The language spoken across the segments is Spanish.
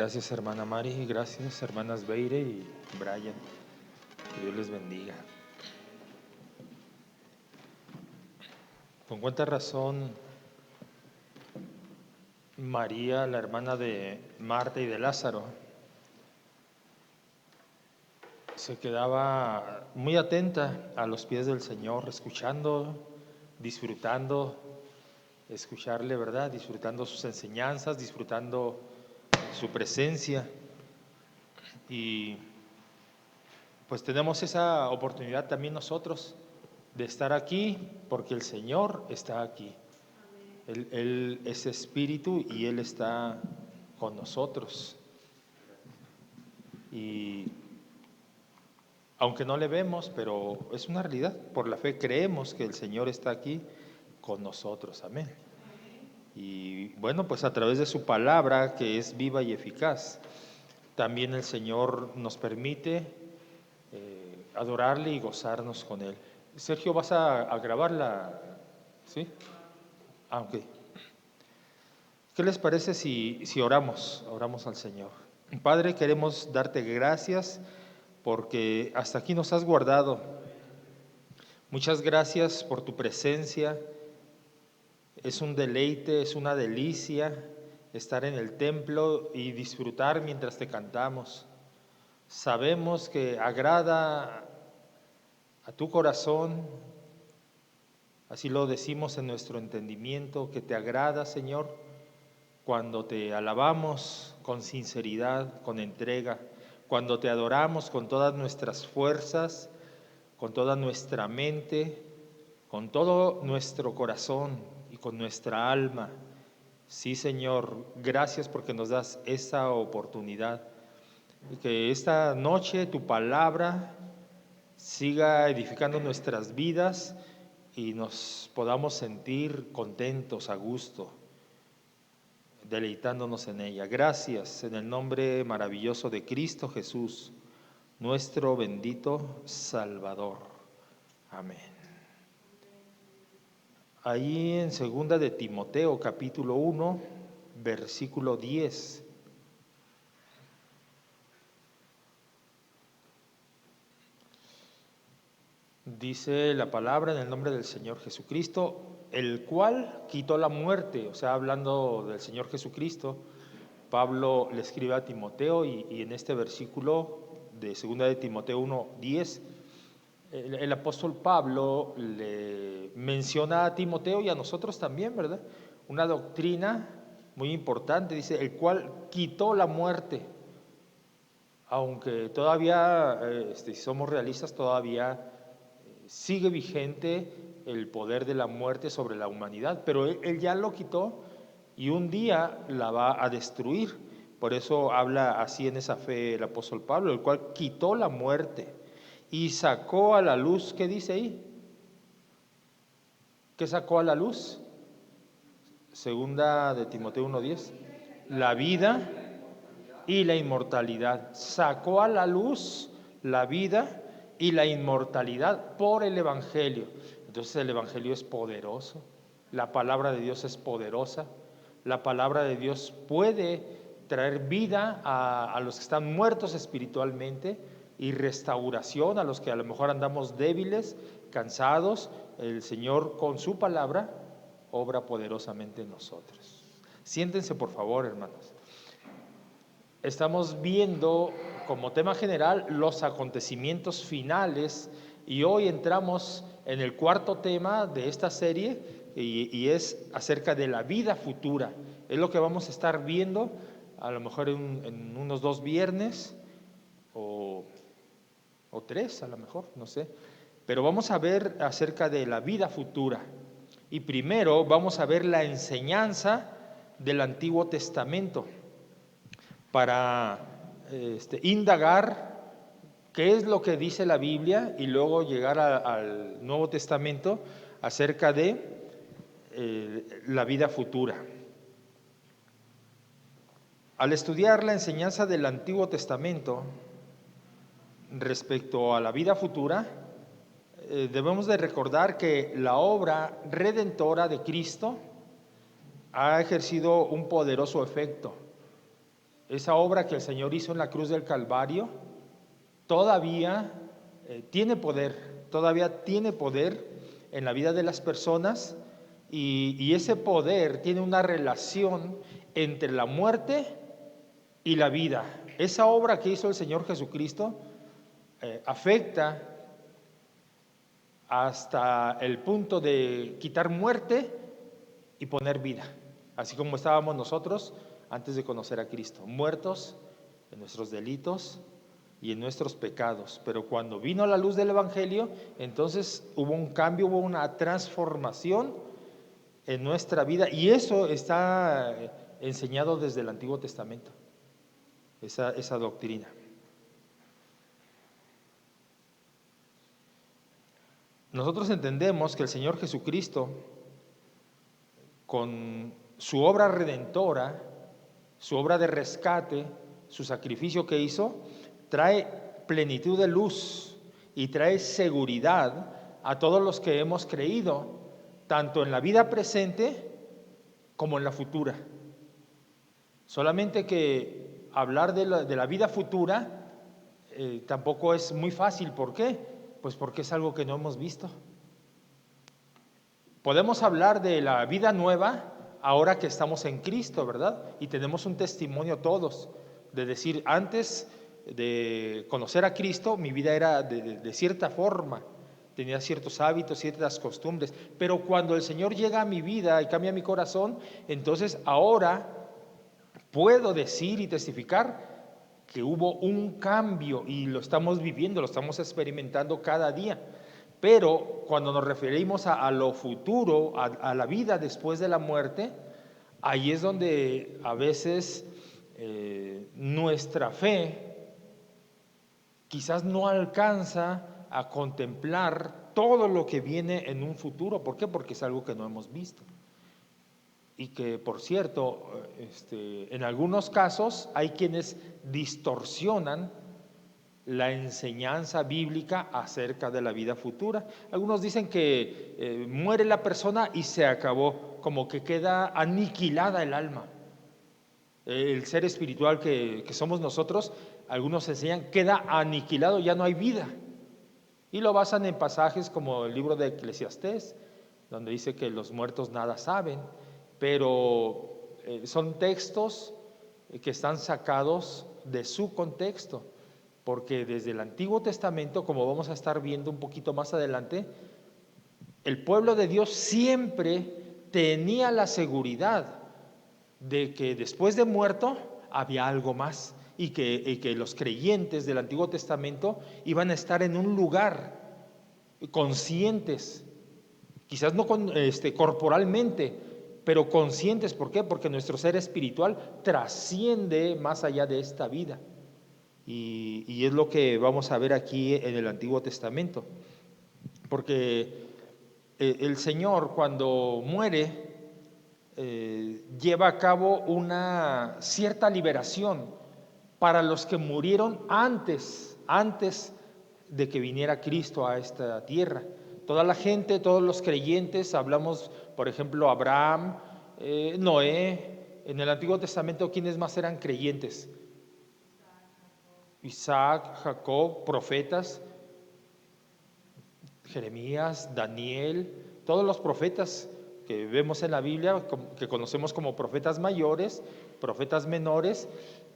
Gracias, hermana Mari, gracias, hermanas Beire y Brian. Que Dios les bendiga. Con cuánta razón María, la hermana de Marta y de Lázaro, se quedaba muy atenta a los pies del Señor, escuchando, disfrutando, escucharle, ¿verdad? Disfrutando sus enseñanzas, disfrutando su presencia. Y pues tenemos esa oportunidad también nosotros de estar aquí porque el Señor está aquí. Él es espíritu y Él está con nosotros. Y aunque no le vemos, pero es una realidad, por la fe creemos que el Señor está aquí con nosotros. Amén. Y bueno, pues a través de su palabra, que es viva y eficaz, también el Señor nos permite adorarle y gozarnos con Él. Sergio, ¿vas a grabarla? ¿Sí? Ah, ok. ¿Qué les parece si oramos al Señor? Padre, queremos darte gracias porque hasta aquí nos has guardado. Muchas gracias por tu presencia. Es un deleite, es una delicia estar en el templo y disfrutar mientras te cantamos. Sabemos que agrada a tu corazón, así lo decimos en nuestro entendimiento, que te agrada, Señor, cuando te alabamos con sinceridad, con entrega, cuando te adoramos con todas nuestras fuerzas, con toda nuestra mente, con todo nuestro corazón y con nuestra alma. Sí, Señor, gracias porque nos das esa oportunidad. Y que esta noche tu palabra siga edificando nuestras vidas y nos podamos sentir contentos, a gusto, deleitándonos en ella. Gracias en el nombre maravilloso de Cristo Jesús, nuestro bendito Salvador. Amén. Ahí en 2 de Timoteo, capítulo 1, versículo 10. Dice la palabra en el nombre del Señor Jesucristo, el cual quitó la muerte. O sea, hablando del Señor Jesucristo, Pablo le escribe a Timoteo y en este versículo de 2 de Timoteo 1, 10, el apóstol Pablo le menciona a Timoteo y a nosotros también, ¿verdad? Una doctrina muy importante, dice, el cual quitó la muerte. Aunque todavía, si somos realistas, todavía sigue vigente el poder de la muerte sobre la humanidad, pero él ya lo quitó y un día la va a destruir. Por eso habla así en esa fe el apóstol Pablo, el cual quitó la muerte y sacó a la luz. ¿Qué dice ahí? ¿Qué sacó a la luz? 2 de Timoteo 1:10. La vida y la inmortalidad. Sacó a la luz la vida y la inmortalidad por el Evangelio. Entonces el Evangelio es poderoso, la palabra de Dios es poderosa, la palabra de Dios puede traer vida a los que están muertos espiritualmente y restauración a los que a lo mejor andamos débiles, cansados. El Señor con su palabra obra poderosamente en nosotros. Siéntense por favor, hermanos. Estamos viendo como tema general los acontecimientos finales y hoy entramos en el cuarto tema de esta serie y es acerca de la vida futura. Es lo que vamos a estar viendo a lo mejor en unos 2 viernes o 3 a lo mejor, no sé. Pero vamos a ver acerca de la vida futura y primero vamos a ver la enseñanza del Antiguo Testamento para indagar qué es lo que dice la Biblia y luego llegar al Nuevo Testamento acerca de la vida futura. Al estudiar la enseñanza del Antiguo Testamento respecto a la vida futura, debemos de recordar que la obra redentora de Cristo ha ejercido un poderoso efecto esa obra que el Señor hizo en la cruz del Calvario, todavía todavía tiene poder en la vida de las personas, y ese poder tiene una relación entre la muerte y la vida. Esa obra que hizo el Señor Jesucristo afecta hasta el punto de quitar muerte y poner vida, así como estábamos nosotros antes de conocer a Cristo, muertos en nuestros delitos y en nuestros pecados. Pero cuando vino la luz del Evangelio, entonces hubo un cambio, hubo una transformación en nuestra vida, y eso está enseñado desde el Antiguo Testamento, esa doctrina. Nosotros entendemos que el Señor Jesucristo, con su obra redentora, su obra de rescate, su sacrificio que hizo, trae plenitud de luz y trae seguridad a todos los que hemos creído, tanto en la vida presente como en la futura. Solamente que hablar de la vida futura tampoco es muy fácil. ¿Por qué? Pues porque es algo que no hemos visto. Podemos hablar de la vida nueva ahora que estamos en Cristo, ¿verdad? Y tenemos un testimonio todos de decir, antes de conocer a Cristo, mi vida era de cierta forma, tenía ciertos hábitos, ciertas costumbres, pero cuando el Señor llega a mi vida y cambia mi corazón, entonces ahora puedo decir y testificar que hubo un cambio, y lo estamos viviendo, lo estamos experimentando cada día. Pero cuando nos referimos a lo futuro, a la vida después de la muerte, ahí es donde a veces nuestra fe quizás no alcanza a contemplar todo lo que viene en un futuro. ¿Por qué? Porque es algo que no hemos visto. Y que, por cierto, en algunos casos hay quienes distorsionan la enseñanza bíblica acerca de la vida futura. Algunos dicen que muere la persona y se acabó, como que queda aniquilada el alma. El ser espiritual que somos nosotros, algunos enseñan, queda aniquilado, ya no hay vida. Y lo basan en pasajes como el libro de Eclesiastés, donde dice que los muertos nada saben, pero son textos que están sacados de su contexto. Porque desde el Antiguo Testamento, como vamos a estar viendo un poquito más adelante, el pueblo de Dios siempre tenía la seguridad de que después de muerto había algo más, y que los creyentes del Antiguo Testamento iban a estar en un lugar conscientes, quizás no corporalmente, pero conscientes. ¿Por qué? Porque nuestro ser espiritual trasciende más allá de esta vida. Y es lo que vamos a ver aquí en el Antiguo Testamento, porque el Señor, cuando muere, lleva a cabo una cierta liberación para los que murieron antes de que viniera Cristo a esta tierra. Toda la gente, todos los creyentes, hablamos, por ejemplo, Abraham, Noé. En el Antiguo Testamento, ¿quiénes más eran creyentes? Isaac, Jacob, profetas, Jeremías, Daniel, todos los profetas que vemos en la Biblia, que conocemos como profetas mayores, profetas menores,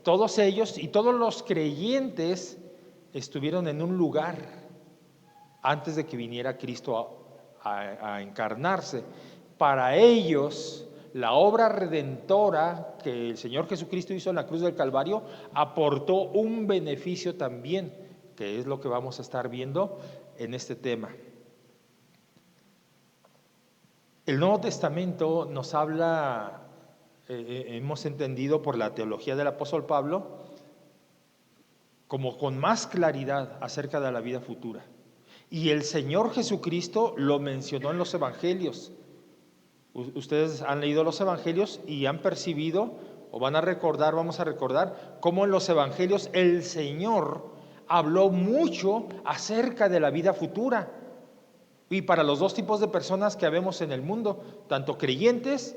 todos ellos y todos los creyentes estuvieron en un lugar antes de que viniera Cristo a encarnarse. Para ellos, la obra redentora que el Señor Jesucristo hizo en la cruz del Calvario aportó un beneficio también, que es lo que vamos a estar viendo en este tema. El Nuevo Testamento nos habla, hemos entendido por la teología del apóstol Pablo, como con más claridad acerca de la vida futura. Y el Señor Jesucristo lo mencionó en los evangelios. Ustedes han leído los evangelios y han percibido, o van a recordar, vamos a recordar, cómo en los evangelios el Señor habló mucho acerca de la vida futura. Y para los dos tipos de personas que habemos en el mundo, tanto creyentes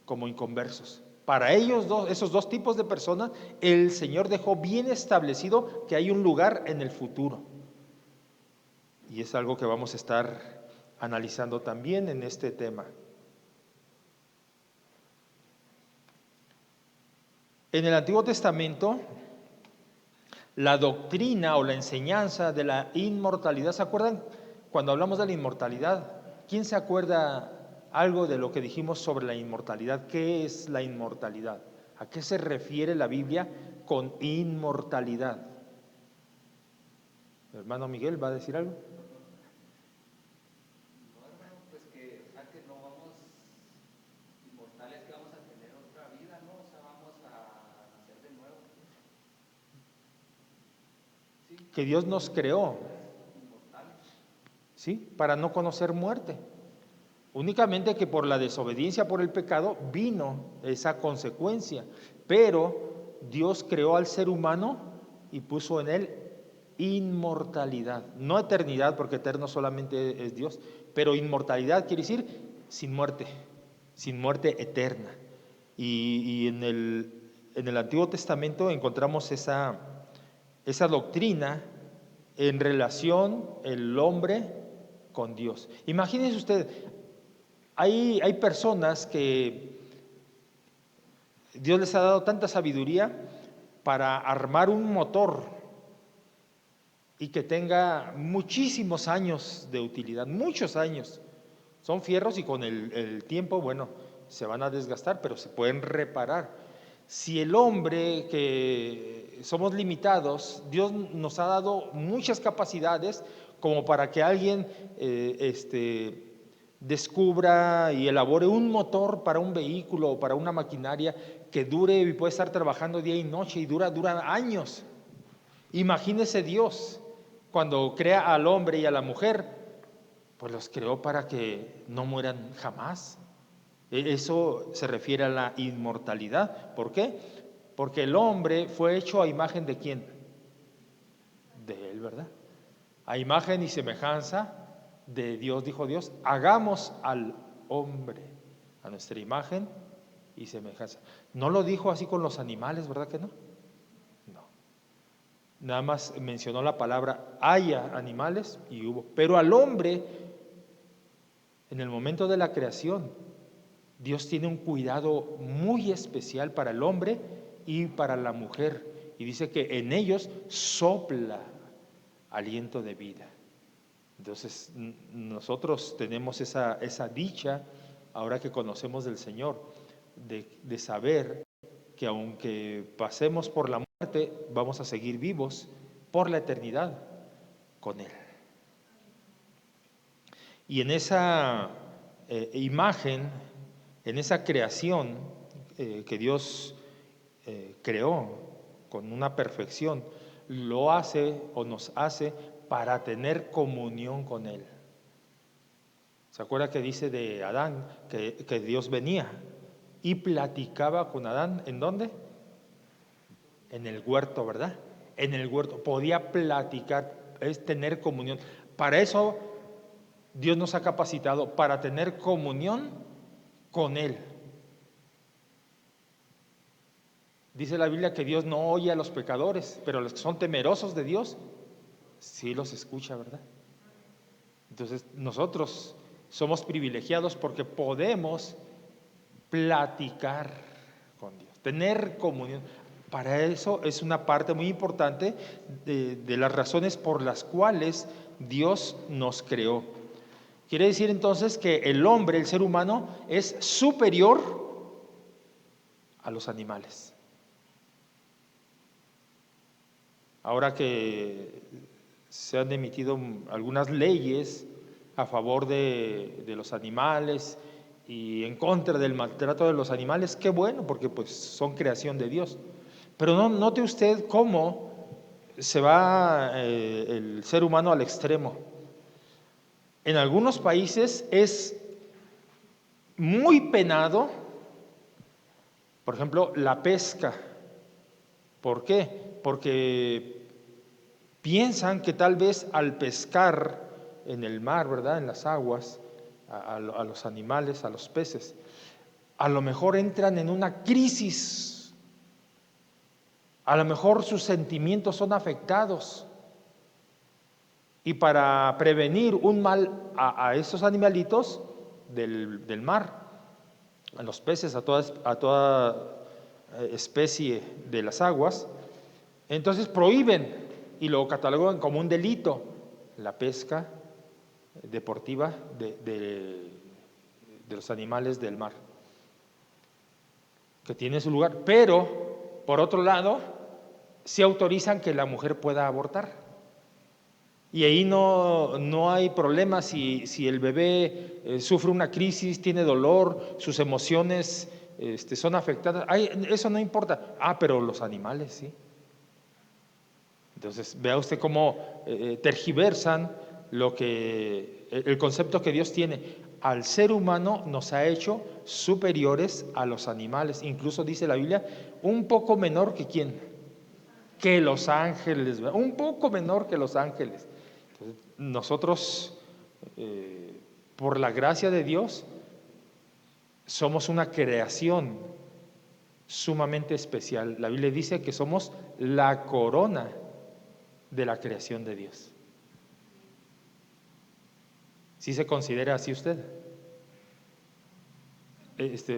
como inconversos. Para ellos dos, esos dos tipos de personas, el Señor dejó bien establecido que hay un lugar en el futuro. Y es algo que vamos a estar analizando también en este tema. En el Antiguo Testamento, la doctrina o la enseñanza de la inmortalidad, ¿se acuerdan cuando hablamos de la inmortalidad? ¿Quién se acuerda algo de lo que dijimos sobre la inmortalidad? ¿Qué es la inmortalidad? ¿A qué se refiere la Biblia con inmortalidad? Hermano Miguel, ¿va a decir algo? No, hermano, pues que, o sea, que no vamos inmortales, que vamos a tener otra vida, ¿no? O sea, vamos a nacer de nuevo. Sí, Que Dios nos creó, inmortales. ¿sí? Para no conocer muerte. Únicamente que por la desobediencia, por el pecado, vino esa consecuencia. Pero Dios creó al ser humano y puso en él inmortalidad. No eternidad, porque eterno solamente es Dios, pero inmortalidad quiere decir sin muerte eterna. Y en el Antiguo Testamento encontramos esa doctrina en relación el hombre con Dios. Imagínense usted, hay personas que Dios les ha dado tanta sabiduría para armar un motor y que tenga muchísimos años de utilidad, muchos años. Son fierros y con el tiempo, bueno, se van a desgastar, pero se pueden reparar. Si el hombre, que somos limitados, Dios nos ha dado muchas capacidades como para que alguien descubra y elabore un motor para un vehículo o para una maquinaria que dure y puede estar trabajando día y noche y dura años. Imagínese Dios cuando crea al hombre y a la mujer, pues los creó para que no mueran jamás. Eso se refiere a la inmortalidad. ¿Por qué? Porque el hombre fue hecho a imagen de ¿quién? De él, ¿verdad? A imagen y semejanza de Dios, dijo Dios, hagamos al hombre a nuestra imagen y semejanza. No lo dijo así con los animales, ¿verdad que no? No. Nada más mencionó la palabra haya animales y hubo. Pero al hombre, en el momento de la creación, Dios tiene un cuidado muy especial para el hombre y para la mujer. Y dice que en ellos sopla aliento de vida. Entonces, nosotros tenemos esa dicha, ahora que conocemos del Señor, de saber que aunque pasemos por la muerte, vamos a seguir vivos por la eternidad con Él. Y en esa imagen, en esa creación que Dios creó con una perfección, lo hace o nos hace para tener comunión con Él. ¿Se acuerda que dice de Adán que Dios venía y platicaba con Adán? ¿En dónde? En el huerto, ¿verdad? En el huerto. Podía platicar, es tener comunión. Para eso Dios nos ha capacitado, para tener comunión con Él. Dice la Biblia que Dios no oye a los pecadores, pero los que son temerosos de Dios, sí los escucha, ¿verdad? Entonces nosotros somos privilegiados porque podemos platicar con Dios, tener comunión. Para eso es una parte muy importante de las razones por las cuales Dios nos creó. Quiere decir entonces que el hombre, el ser humano, es superior a los animales. Ahora que se han emitido algunas leyes a favor de los animales y en contra del maltrato de los animales, qué bueno, porque pues son creación de Dios. Pero no, note usted cómo se va el ser humano al extremo. En algunos países es muy penado, por ejemplo, la pesca. ¿Por qué? Porque piensan que tal vez al pescar en el mar, ¿verdad? En las aguas, a los animales, a los peces, a lo mejor entran en una crisis, a lo mejor sus sentimientos son afectados. Y para prevenir un mal a esos animalitos del mar, a los peces, a toda especie de las aguas, entonces prohíben y lo catalogan como un delito la pesca deportiva de los animales del mar, que tiene su lugar. Pero, por otro lado, sí autorizan que la mujer pueda abortar. Y ahí no hay problema si el bebé sufre una crisis, tiene dolor, sus emociones son afectadas. Eso no importa. Pero los animales sí. Entonces, vea usted cómo tergiversan el concepto que Dios tiene. Al ser humano nos ha hecho superiores a los animales. Incluso dice la Biblia, un poco menor que ¿quién? Que los ángeles, ¿verdad? Un poco menor que los ángeles. Entonces, nosotros, por la gracia de Dios, somos una creación sumamente especial. La Biblia dice que somos la corona de la creación de Dios. ¿Sí se considera así usted?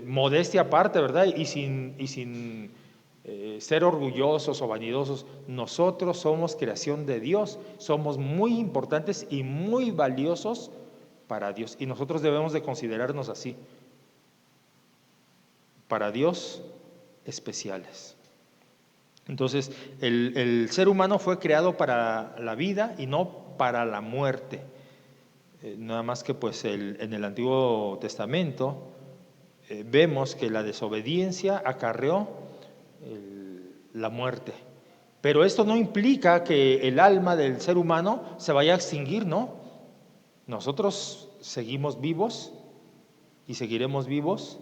Modestia aparte, ¿verdad? Y sin ser orgullosos o vanidosos, nosotros somos creación de Dios, somos muy importantes y muy valiosos para Dios, y nosotros debemos de considerarnos así, para Dios especiales. Entonces, el ser humano fue creado para la vida y no para la muerte. Nada más que pues en el Antiguo Testamento vemos que la desobediencia acarreó la muerte. Pero esto no implica que el alma del ser humano se vaya a extinguir, ¿no? Nosotros seguimos vivos y seguiremos vivos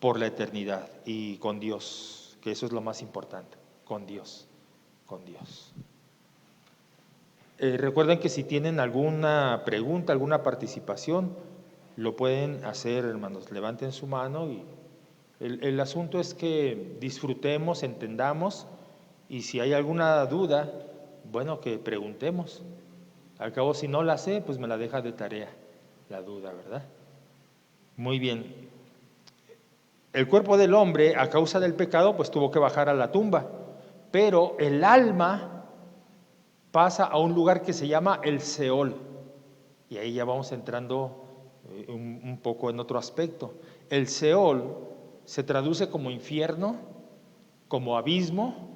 por la eternidad y con Dios, que eso es lo más importante, con Dios, con Dios. Recuerden que si tienen alguna pregunta, alguna participación, lo pueden hacer, hermanos, levanten su mano y el asunto es que disfrutemos, entendamos, y si hay alguna duda, bueno, que preguntemos. Al cabo, si no la sé, pues me la deja de tarea la duda, ¿verdad? Muy bien. El cuerpo del hombre, a causa del pecado, pues tuvo que bajar a la tumba, pero el alma pasa a un lugar que se llama el Seol, y ahí ya vamos entrando un poco en otro aspecto. El Seol se traduce como infierno, como abismo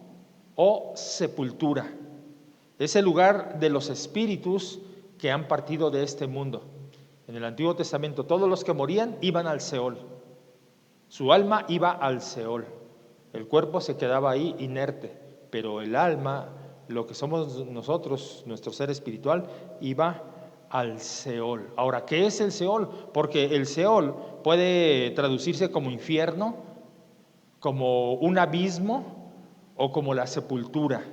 o sepultura. Es el lugar de los espíritus que han partido de este mundo. En el Antiguo Testamento todos los que morían iban al Seol. Su alma iba al Seol. El cuerpo se quedaba ahí inerte, pero el alma, lo que somos nosotros, nuestro ser espiritual, iba al Seol. Ahora, ¿qué es el Seol? Porque el Seol puede traducirse como infierno, como un abismo o como la sepultura.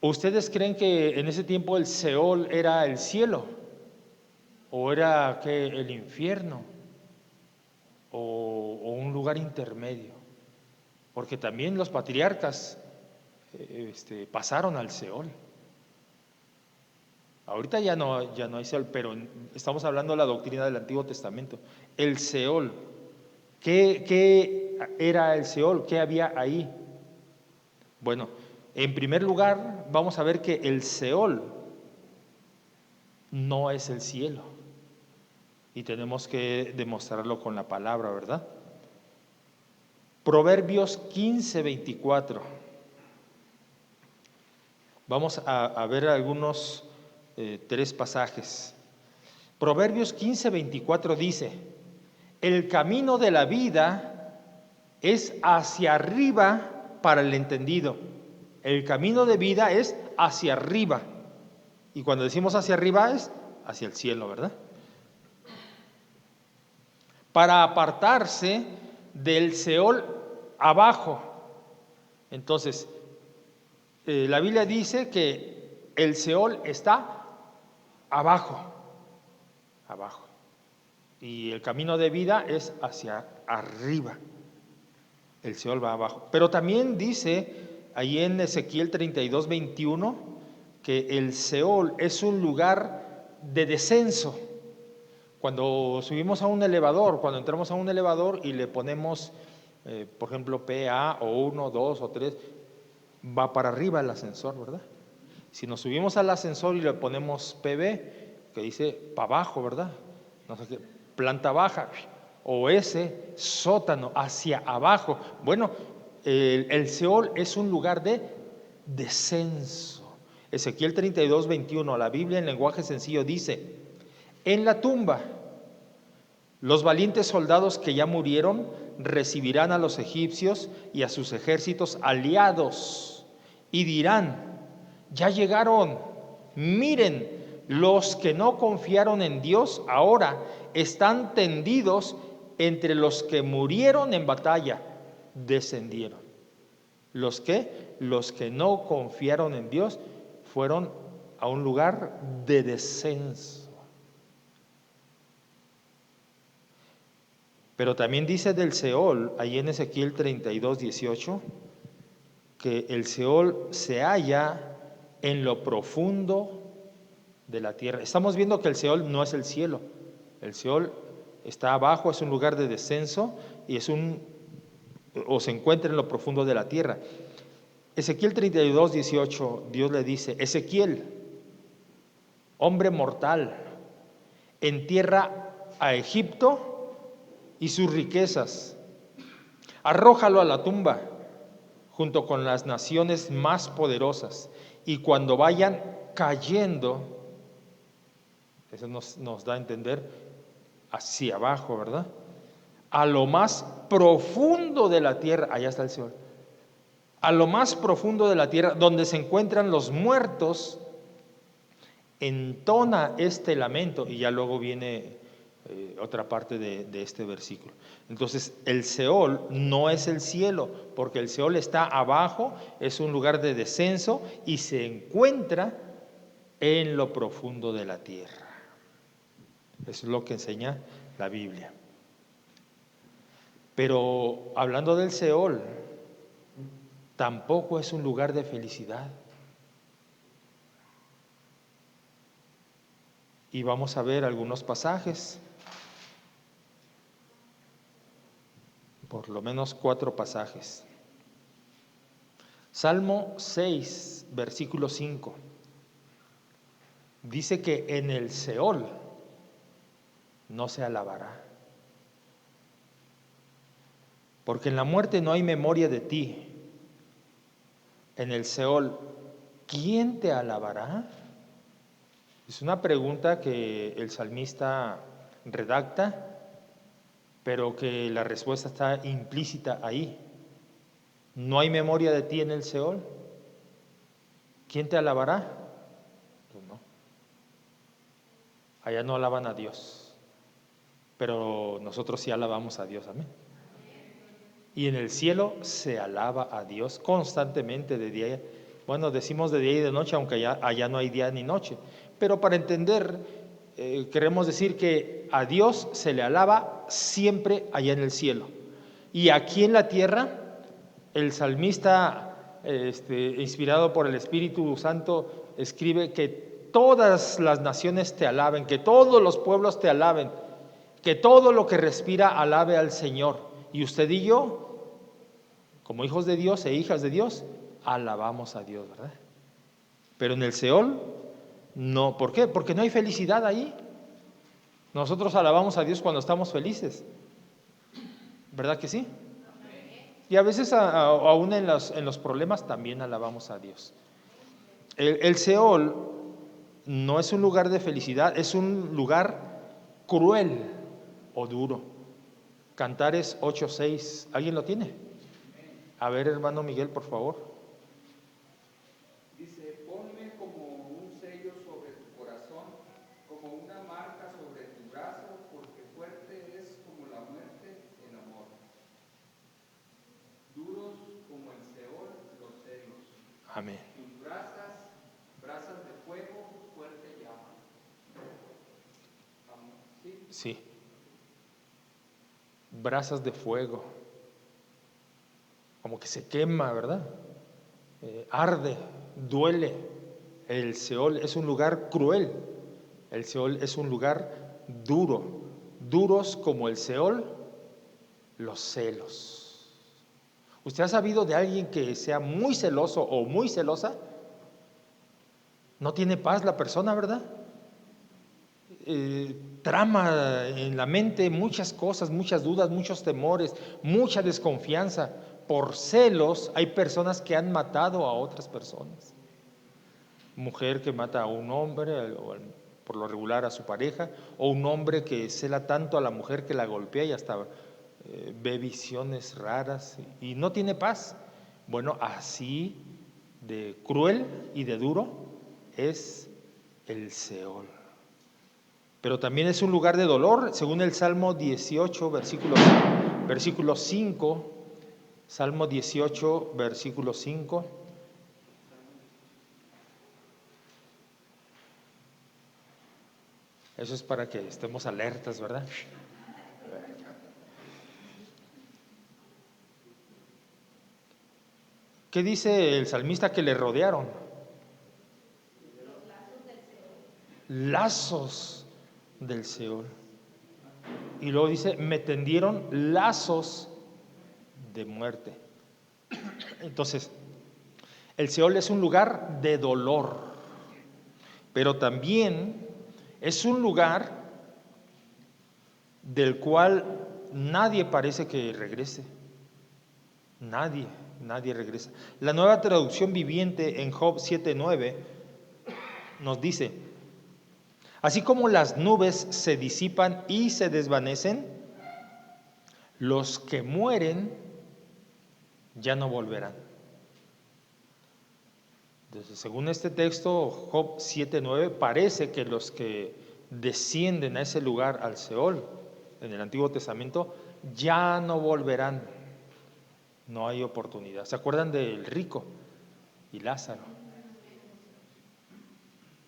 ¿Ustedes creen que en ese tiempo el Seol era el cielo? ¿O era el infierno? ¿O un lugar intermedio? Porque también los patriarcas pasaron al Seol. Ahorita ya no hay Seol, pero estamos hablando de la doctrina del Antiguo Testamento. El Seol, ¿qué era el Seol? ¿Qué había ahí? Bueno, en primer lugar vamos a ver que el Seol no es el cielo, y tenemos que demostrarlo con la palabra, ¿verdad? Proverbios 15:24. Vamos a ver algunos 3 pasajes. Proverbios 15:24 dice: el camino de la vida es hacia arriba para el entendido. El camino de vida es hacia arriba. Y cuando decimos hacia arriba es hacia el cielo, ¿verdad? Para apartarse del Seol abajo. Entonces, la Biblia dice que el Seol está abajo, abajo. Y el camino de vida es hacia arriba. El Seol va abajo. Pero también dice ahí en Ezequiel 32:21 que el Seol es un lugar de descenso. Cuando subimos a un elevador, cuando entramos a un elevador y le ponemos, por ejemplo, PA o 1, 2 o 3, va para arriba el ascensor, ¿verdad? Si nos subimos al ascensor y le ponemos PB, que dice para abajo, ¿verdad? No sé qué, planta baja, o S, sótano, hacia abajo. Bueno, el Seol es un lugar de descenso. Ezequiel 32:21, la Biblia en lenguaje sencillo dice: en la tumba, los valientes soldados que ya murieron recibirán a los egipcios y a sus ejércitos aliados y dirán: ya llegaron, miren, los que no confiaron en Dios ahora están tendidos entre los que murieron en batalla, descendieron. Los que no confiaron en Dios fueron a un lugar de descenso. Pero también dice del Seol, ahí en Ezequiel 32:18, que el Seol se halla en lo profundo de la tierra. Estamos viendo que el Seol no es el cielo. El Seol está abajo, es un lugar de descenso y o se encuentra en lo profundo de la tierra. Ezequiel 32:18, Dios le dice: Ezequiel, hombre mortal, entierra a Egipto y sus riquezas, arrójalo a la tumba junto con las naciones más poderosas, y cuando vayan cayendo, eso nos da a entender hacia abajo, ¿verdad? A lo más profundo de la tierra, allá está el Seol, a lo más profundo de la tierra, donde se encuentran los muertos, entona este lamento. Y ya luego viene otra parte de este versículo. Entonces, el Seol no es el cielo, porque el Seol está abajo, es un lugar de descenso y se encuentra en lo profundo de la tierra. Eso es lo que enseña la Biblia. Pero hablando del Seol, tampoco es un lugar de felicidad. Y vamos a ver algunos pasajes, por lo menos 4 pasajes. Salmo 6, versículo 5, dice que en el Seol no se alabará, porque en la muerte no hay memoria de ti. En el Seol, ¿quién te alabará? Es una pregunta que el salmista redacta, pero que la respuesta está implícita ahí. ¿No hay memoria de ti en el Seol? ¿Quién te alabará? Pues no. Allá no alaban a Dios, pero nosotros sí alabamos a Dios, amén. Y en el cielo se alaba a Dios constantemente de día. Bueno, decimos de día y de noche, aunque allá no hay día ni noche. Pero para entender, queremos decir que a Dios se le alaba siempre allá en el cielo. Y aquí en la tierra, el salmista, inspirado por el Espíritu Santo, escribe que todas las naciones te alaben, que todos los pueblos te alaben, que todo lo que respira alabe al Señor. Y usted y yo, como hijos de Dios e hijas de Dios, alabamos a Dios, ¿verdad? Pero en el Seol, no. ¿Por qué? Porque no hay felicidad ahí. Nosotros alabamos a Dios cuando estamos felices, ¿verdad que sí? Y a veces aún en los problemas también alabamos a Dios. El Seol no es un lugar de felicidad, es un lugar cruel o duro. Cantares 8:6, ¿alguien lo tiene? A ver, hermano Miguel, por favor. Dice: ponme como un sello sobre tu corazón, como una marca sobre tu brazo, porque fuerte es como la muerte el amor. Duros como el Seol los celos. Amén. Tus brasas de fuego, fuerte llama. Vamos, ¿sí? Sí. brasas de fuego, como que se quema, ¿verdad? Arde, duele. El Seol es un lugar cruel, el Seol es un lugar duro, duros como el Seol, los celos. ¿Usted ha sabido de alguien que sea muy celoso o muy celosa? No tiene paz la persona, ¿verdad? Trama en la mente muchas cosas, muchas dudas, muchos temores, mucha desconfianza. Por celos hay personas que han matado a otras personas. Mujer que mata a un hombre, por lo regular a su pareja, o un hombre que cela tanto a la mujer que la golpea y hasta ve visiones raras y no tiene paz. Bueno, así de cruel y de duro es el Seol. Pero también es un lugar de dolor, según el Salmo 18, versículo 5, Salmo 18, versículo 5. Eso es para que estemos alertas, ¿verdad? ¿Qué dice el salmista que le rodearon? Lazos del Seol. Y luego dice, me tendieron lazos de muerte. Entonces, el Seol es un lugar de dolor, pero también es un lugar del cual nadie parece que regrese. Nadie regresa. La Nueva Traducción Viviente en Job 7:9 nos dice: así como las nubes se disipan y se desvanecen, los que mueren ya no volverán. Entonces, según este texto, Job 7:9, parece que los que descienden a ese lugar, al Seol, en el Antiguo Testamento, ya no volverán. No hay oportunidad. ¿Se acuerdan del rico y Lázaro?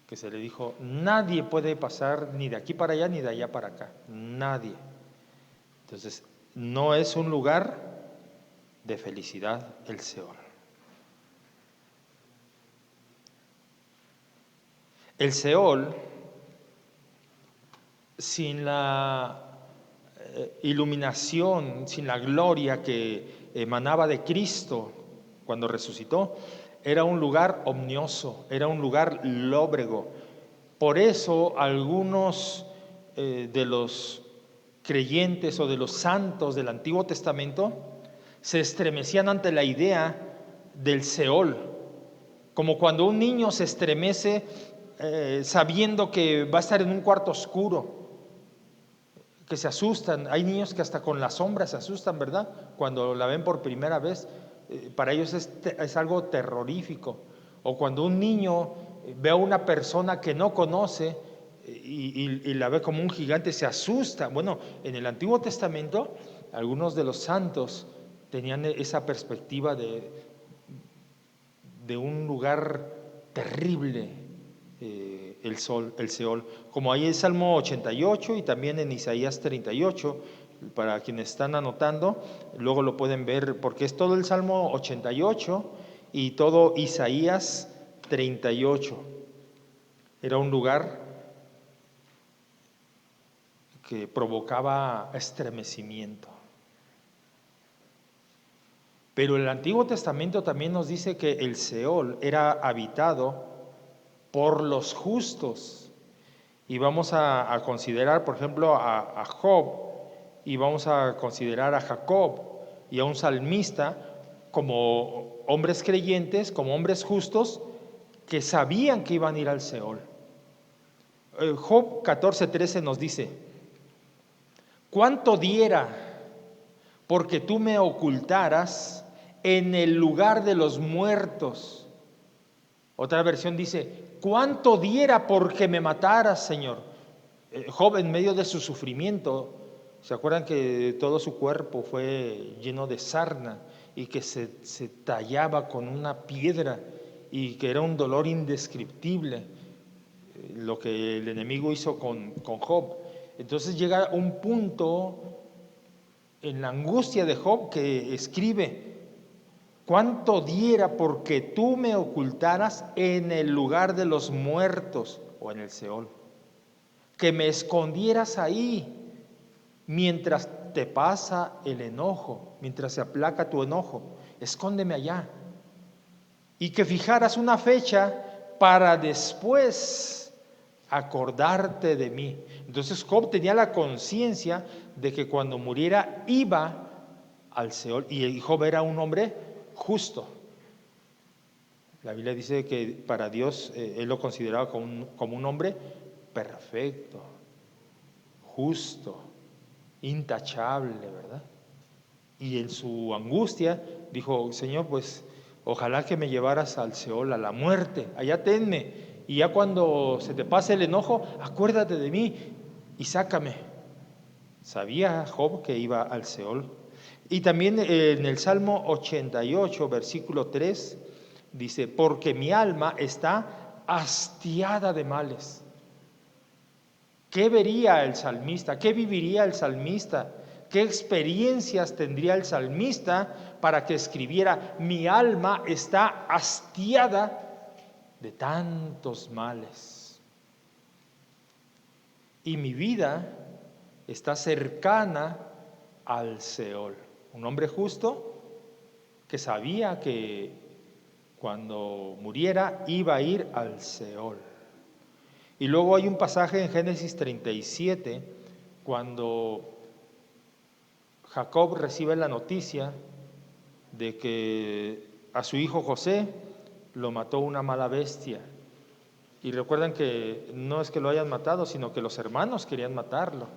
Que se le dijo, nadie puede pasar ni de aquí para allá ni de allá para acá. Nadie. Entonces, no es un lugar de felicidad el Seol. El Seol, sin la iluminación, sin la gloria que emanaba de Cristo cuando resucitó, era un lugar omnioso, era un lugar lóbrego. Por eso algunos de los creyentes o de los santos del Antiguo Testamento se estremecían ante la idea del Seol, como cuando un niño se estremece sabiendo que va a estar en un cuarto oscuro, que se asustan. Hay niños que hasta con la sombra se asustan, ¿verdad? Cuando la ven por primera vez, para ellos es algo terrorífico. O cuando un niño ve a una persona que no conoce y la ve como un gigante, se asusta. Bueno, en el Antiguo Testamento, algunos de los santos tenían esa perspectiva de un lugar terrible, el Seol, como ahí en Salmo 88 y también en Isaías 38, para quienes están anotando, luego lo pueden ver, porque es todo el Salmo 88 y todo Isaías 38. Era un lugar que provocaba estremecimiento. Pero el Antiguo Testamento también nos dice que el Seol era habitado por los justos. Y vamos a considerar, por ejemplo, a Job, y vamos a considerar a Jacob y a un salmista como hombres creyentes, como hombres justos, que sabían que iban a ir al Seol. Job 14:13 nos dice: ¿cuánto diera porque tú me ocultaras en el lugar de los muertos? Otra versión dice: ¿cuánto diera porque me mataras, Señor? Job, en medio de su sufrimiento, ¿se acuerdan que todo su cuerpo fue lleno de sarna y que se tallaba con una piedra y que era un dolor indescriptible lo que el enemigo hizo con Job? Entonces llega un punto en la angustia de Job, que escribe: cuánto diera porque tú me ocultaras en el lugar de los muertos, o en el Seol, que me escondieras ahí mientras te pasa el enojo, mientras se aplaca tu enojo, escóndeme allá. Y que fijaras una fecha para después acordarte de mí. Entonces Job tenía la conciencia de que cuando muriera iba al Seol, y Job era un hombre justo. La Biblia dice que para Dios él lo consideraba como un hombre perfecto, justo, intachable, ¿verdad? Y en su angustia dijo: Señor, pues ojalá que me llevaras al Seol, a la muerte, allá tenme, y ya cuando se te pase el enojo, acuérdate de mí y sácame. Sabía Job que iba al Seol. Y también en el Salmo 88, versículo 3, dice: porque mi alma está hastiada de males. ¿Qué vería el salmista? ¿Qué viviría el salmista? ¿Qué experiencias tendría el salmista para que escribiera: mi alma está hastiada de tantos males y mi vida está cercana al Seol? Un hombre justo que sabía que cuando muriera iba a ir al Seol. Y luego hay un pasaje en Génesis 37, cuando Jacob recibe la noticia de que a su hijo José lo mató una mala bestia. Y recuerdan que no es que lo hayan matado, sino que los hermanos querían matarlo.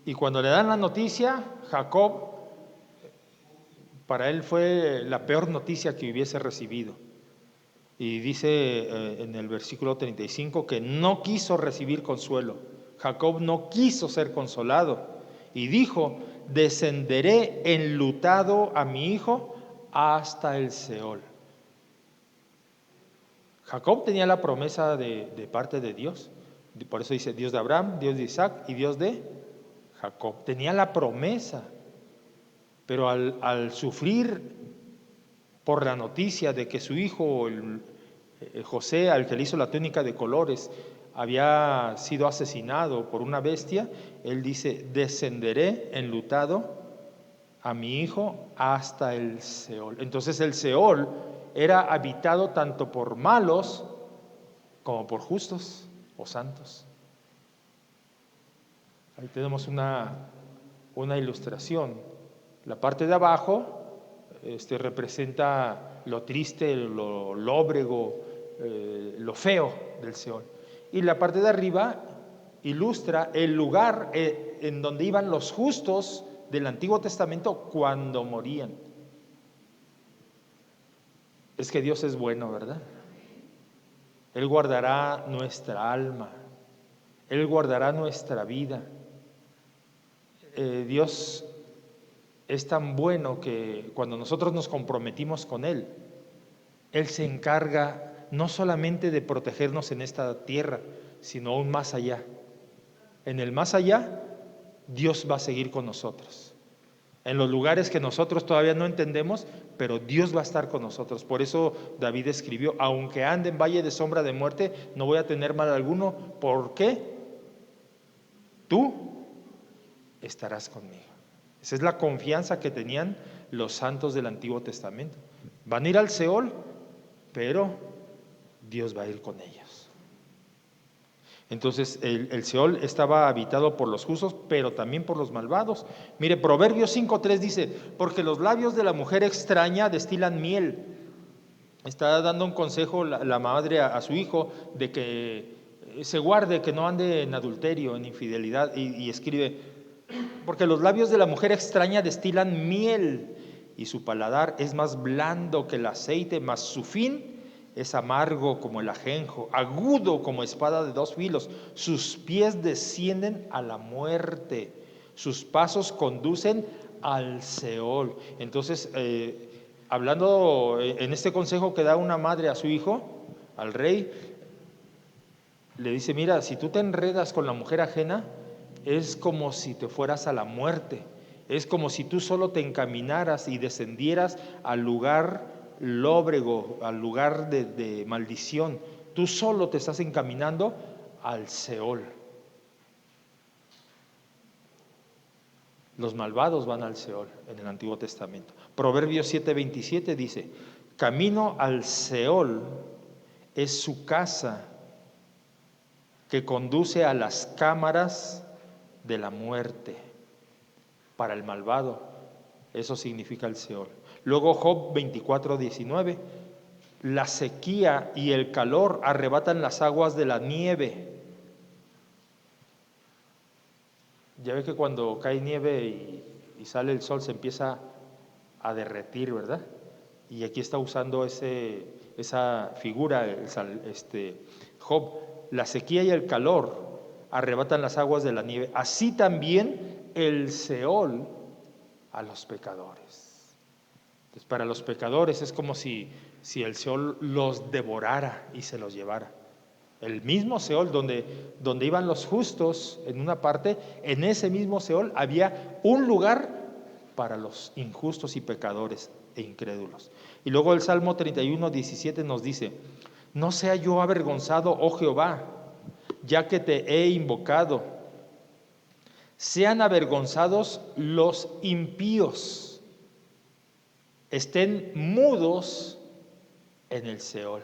Y cuando le dan la noticia, Jacob, para él fue la peor noticia que hubiese recibido. Y dice en el versículo 35 que no quiso recibir consuelo. Jacob no quiso ser consolado y dijo: descenderé enlutado a mi hijo hasta el Seol. Jacob tenía la promesa de parte de Dios. Por eso dice: Dios de Abraham, Dios de Isaac y Dios de Jacob. Tenía la promesa, pero al sufrir por la noticia de que su hijo José, al que le hizo la túnica de colores, había sido asesinado por una bestia, él dice: descenderé enlutado a mi hijo hasta el Seol. Entonces el Seol era habitado tanto por malos como por justos o santos. Ahí tenemos una ilustración. La parte de abajo representa lo triste, lo lóbrego, lo feo del Seol. Y la parte de arriba ilustra el lugar en donde iban los justos del Antiguo Testamento cuando morían. Es que Dios es bueno, ¿verdad? Él guardará nuestra alma, Él guardará nuestra vida. Dios es tan bueno que cuando nosotros nos comprometimos con Él, Él se encarga no solamente de protegernos en esta tierra, sino aún más allá. En el más allá, Dios va a seguir con nosotros. En los lugares que nosotros todavía no entendemos, pero Dios va a estar con nosotros. Por eso David escribió: aunque ande en valle de sombra de muerte, no voy a tener mal alguno. ¿Por qué? Tú estarás conmigo. Esa es la confianza que tenían los santos del Antiguo Testamento. Van a ir al Seol, pero Dios va a ir con ellos. Entonces el Seol estaba habitado por los justos, pero también por los malvados. Mire, Proverbios 5:3 dice: porque los labios de la mujer extraña destilan miel. Está dando un consejo la madre a su hijo de que se guarde, que no ande en adulterio, en infidelidad, y escribe: porque los labios de la mujer extraña destilan miel, y su paladar es más blando que el aceite, mas su fin es amargo como el ajenjo, agudo como espada de dos filos. Sus pies descienden a la muerte, sus pasos conducen al Seol. Entonces, hablando en este consejo que da una madre a su hijo, al rey, le dice: mira, si tú te enredas con la mujer ajena, es como si te fueras a la muerte. Es como si tú solo te encaminaras y descendieras al lugar lóbrego, al lugar de maldición. Tú solo te estás encaminando al Seol. Los malvados van al Seol en el Antiguo Testamento. Proverbios 7:27 dice: camino al Seol es su casa que conduce a las cámaras de la muerte. Para el malvado, eso significa el Seol. Luego Job 24:19: la sequía y el calor arrebatan las aguas de la nieve. Ya ve que cuando cae nieve y sale el sol se empieza a derretir, ¿verdad? Y aquí está usando esa figura Job. La sequía y el calor arrebatan las aguas de la nieve. Así también el Seol a los pecadores. Entonces, para los pecadores es como si el Seol los devorara y se los llevara. El mismo Seol donde iban los justos en una parte, en ese mismo Seol había un lugar para los injustos y pecadores e incrédulos. Y luego el Salmo 31:17 nos dice: no sea yo avergonzado, oh Jehová, ya que te he invocado. Sean avergonzados los impíos, estén mudos en el Seol.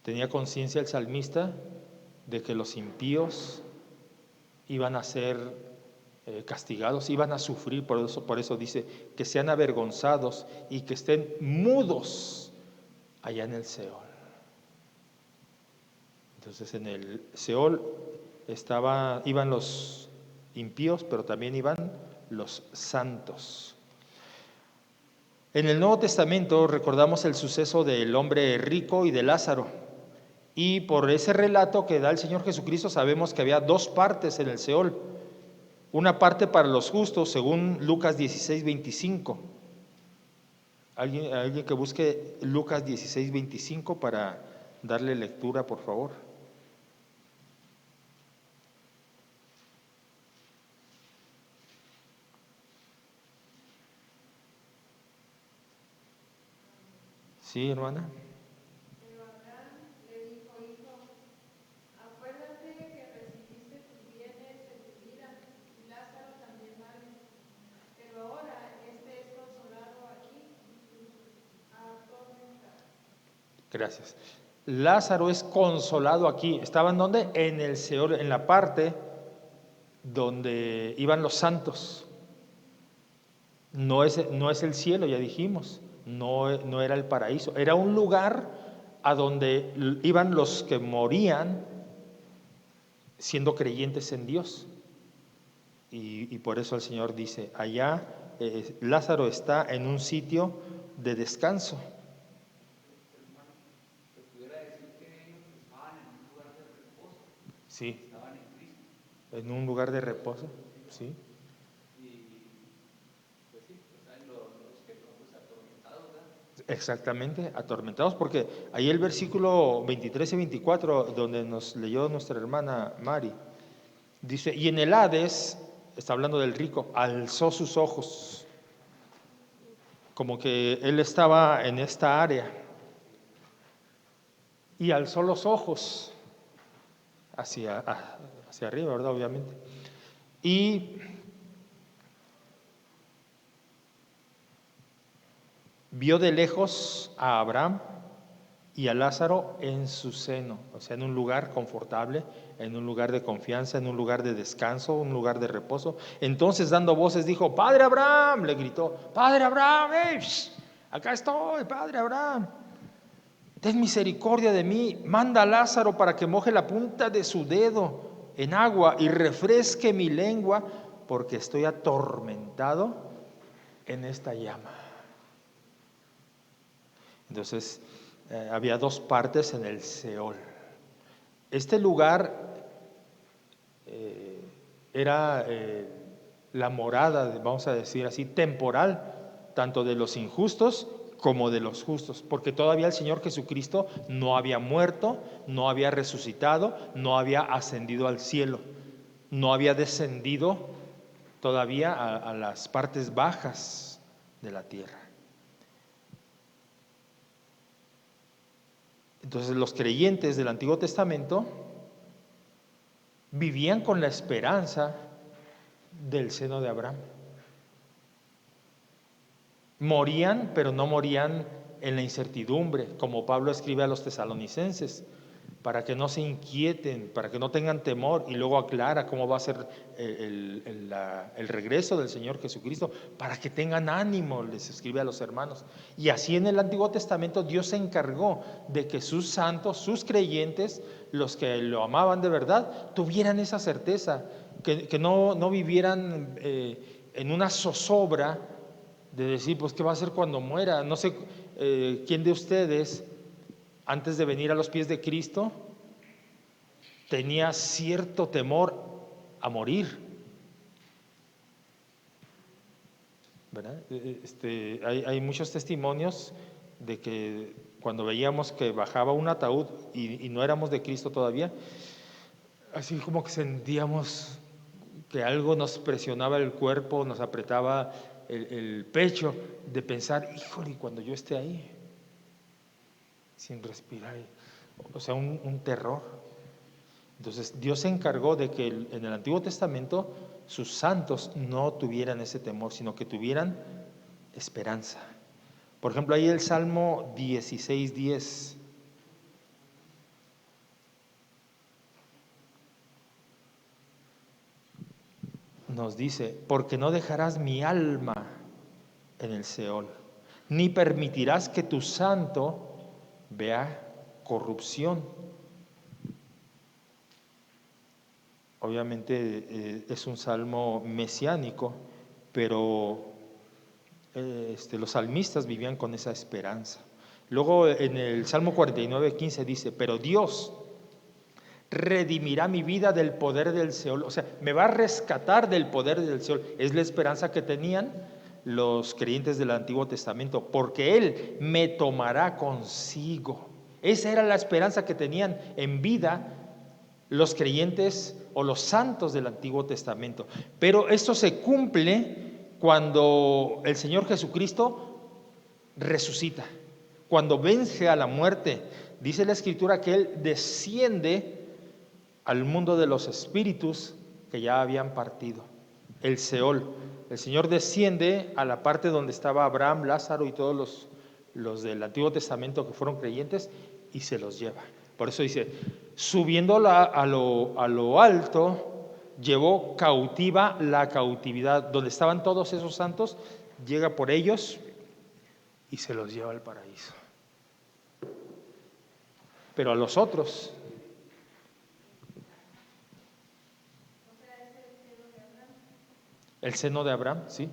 Tenía conciencia el salmista de que los impíos iban a ser castigados, iban a sufrir, por eso dice que sean avergonzados y que estén mudos allá en el Seol. Entonces en el Seol iban los impíos, pero también iban los santos. En el Nuevo Testamento recordamos el suceso del hombre rico y de Lázaro. Y por ese relato que da el Señor Jesucristo sabemos que había dos partes en el Seol. Una parte para los justos, según Lucas 16:25. Alguien que busque Lucas 16:25 para darle lectura, por favor. Sí, hermana. Pero Abraham le dijo: hijo, acuérdate que recibiste tus bienes en tu vida, y Lázaro también vale. Pero ahora este es consolado aquí y tú atormentado. Gracias. Lázaro es consolado aquí. ¿Estaban dónde? En el Seol, en la parte donde iban los santos. No es el cielo, ya dijimos. No era el paraíso. Era un lugar a donde iban los que morían siendo creyentes en Dios. Y por eso el Señor dice: allá Lázaro está en un sitio de descanso. Se pudiera decir que ellos estaban en un lugar de reposo, Sí, estaban en Cristo. en un lugar de reposo. Sí. Y pues sí, pues hay los que pues atormentados, ¿verdad? Exactamente, atormentados, porque ahí el versículo 23 y 24, donde nos leyó nuestra hermana Mari, dice: y en el Hades, está hablando del rico, alzó sus ojos, como que él estaba en esta área, y alzó los ojos hacia arriba, ¿verdad? Obviamente. Y vio de lejos a Abraham y a Lázaro en su seno, o sea, en un lugar confortable, en un lugar de confianza, en un lugar de descanso, un lugar de reposo. Entonces, dando voces, dijo: Padre Abraham, le gritó: Padre Abraham, acá estoy, Padre Abraham, ten misericordia de mí, manda a Lázaro para que moje la punta de su dedo en agua y refresque mi lengua, porque estoy atormentado en esta llama. Entonces, había dos partes en el Seol. Este lugar era la morada, vamos a decir así, temporal, tanto de los injustos como de los justos, porque todavía el Señor Jesucristo no había muerto, no había resucitado, no había ascendido al cielo, no había descendido todavía a las partes bajas de la tierra. Entonces los creyentes del Antiguo Testamento vivían con la esperanza del seno de Abraham. Morían, pero no morían en la incertidumbre, como Pablo escribe a los tesalonicenses, para que no se inquieten, para que no tengan temor, y luego aclara cómo va a ser el regreso del Señor Jesucristo, para que tengan ánimo, les escribe a los hermanos. Y así en el Antiguo Testamento Dios se encargó de que sus santos, sus creyentes, los que lo amaban de verdad, tuvieran esa certeza, que no vivieran en una zozobra de decir, pues, ¿qué va a hacer cuando muera? No sé quién de ustedes, antes de venir a los pies de Cristo, tenía cierto temor a morir, ¿verdad? Hay muchos testimonios de que cuando veíamos que bajaba un ataúd y no éramos de Cristo todavía, así como que sentíamos que algo nos presionaba el cuerpo, nos apretaba el pecho, de pensar, híjole, cuando yo esté ahí, sin respirar, o sea, un terror. Entonces Dios se encargó de que en el Antiguo Testamento sus santos no tuvieran ese temor, sino que tuvieran esperanza. Por ejemplo, ahí el Salmo 16:10. Nos dice, porque no dejarás mi alma en el Seol, ni permitirás que tu santo vea corrupción. Obviamente es un salmo mesiánico, pero los salmistas vivían con esa esperanza. Luego en el Salmo 49:15 dice, pero Dios redimirá mi vida del poder del Seol, o sea, me va a rescatar del poder del Seol. Es la esperanza que tenían los creyentes del Antiguo Testamento, porque Él me tomará consigo. Esa era la esperanza que tenían en vida los creyentes o los santos del Antiguo Testamento. Pero esto se cumple cuando el Señor Jesucristo resucita, cuando vence a la muerte. Dice la Escritura que Él desciende al mundo de los espíritus que ya habían partido, el Seol. El Señor desciende a la parte donde estaba Abraham, Lázaro y todos los del Antiguo Testamento que fueron creyentes, y se los lleva. Por eso dice, subiendo a lo alto, llevó cautiva la cautividad. Donde estaban todos esos santos, llega por ellos y se los lleva al paraíso. Pero a los otros, el seno de Abraham, sí.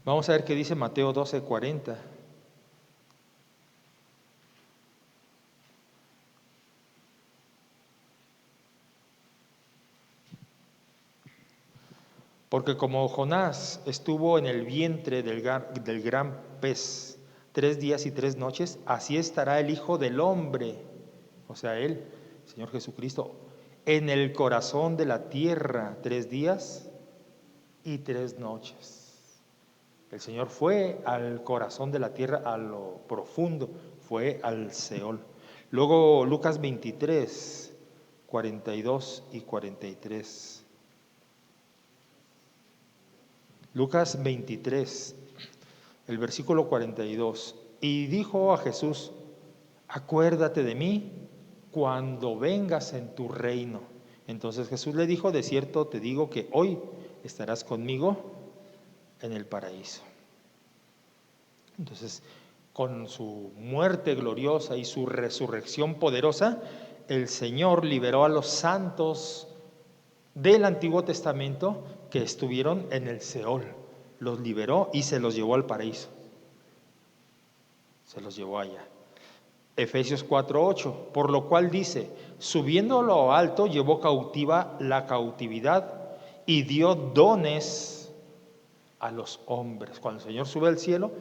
Vamos a ver qué dice Mateo 12:40. Porque como Jonás estuvo en el vientre del gran pez 3 días y 3 noches, así estará el Hijo del Hombre, o sea, Él, Señor Jesucristo, en el corazón de la tierra 3 días y 3 noches. El Señor fue al corazón de la tierra, a lo profundo, fue al Seol. Luego Lucas 23, 42 y 43. Lucas 23, el versículo 42. Y dijo a Jesús, acuérdate de mí cuando vengas en tu reino. Entonces Jesús le dijo, de cierto te digo que hoy estarás conmigo en el paraíso. Entonces, con su muerte gloriosa y su resurrección poderosa, el Señor liberó a los santos del Antiguo Testamento que estuvieron en el Seol. Los liberó y se los llevó al paraíso. Se los llevó allá. Efesios 4:8, por lo cual dice, subiendo a lo alto llevó cautiva la cautividad y dio dones a los hombres. Cuando el Señor sube al cielo,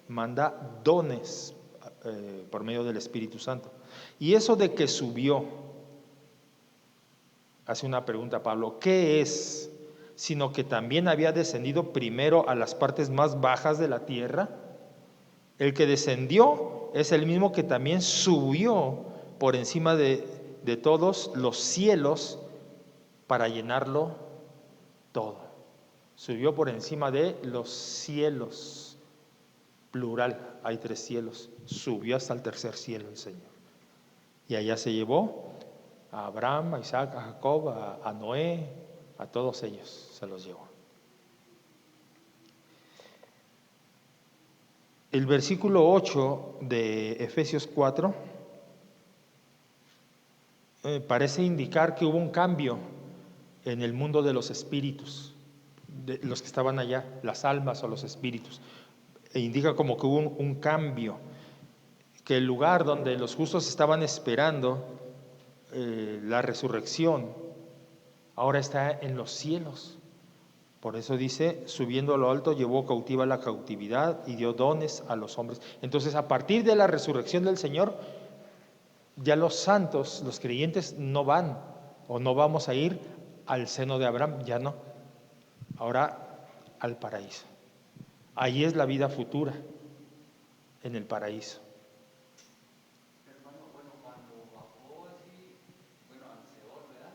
manda dones por medio del Espíritu Santo. Y eso de que subió, hace una pregunta Pablo, ¿qué es? Sino que también había descendido primero a las partes más bajas de la tierra. El que descendió es el mismo que también subió por encima de todos los cielos para llenarlo todo. Subió por encima de los cielos, plural, hay 3 cielos. Subió hasta el tercer cielo el Señor. Y allá se llevó a Abraham, a Isaac, a Jacob, a Noé, a todos ellos se los llevó. El versículo 8 de Efesios 4 parece indicar que hubo un cambio en el mundo de los espíritus, de los que estaban allá, las almas o los espíritus. E indica como que hubo un cambio, que el lugar donde los justos estaban esperando la resurrección, ahora está en los cielos. Por eso dice, subiendo a lo alto, llevó cautiva la cautividad y dio dones a los hombres. Entonces, a partir de la resurrección del Señor, ya los santos, los creyentes, no van o no vamos a ir al seno de Abraham, ya no. Ahora al paraíso. Ahí es la vida futura, en el paraíso. Hermano, bueno, cuando bajó así, bueno, al Seol, ¿verdad?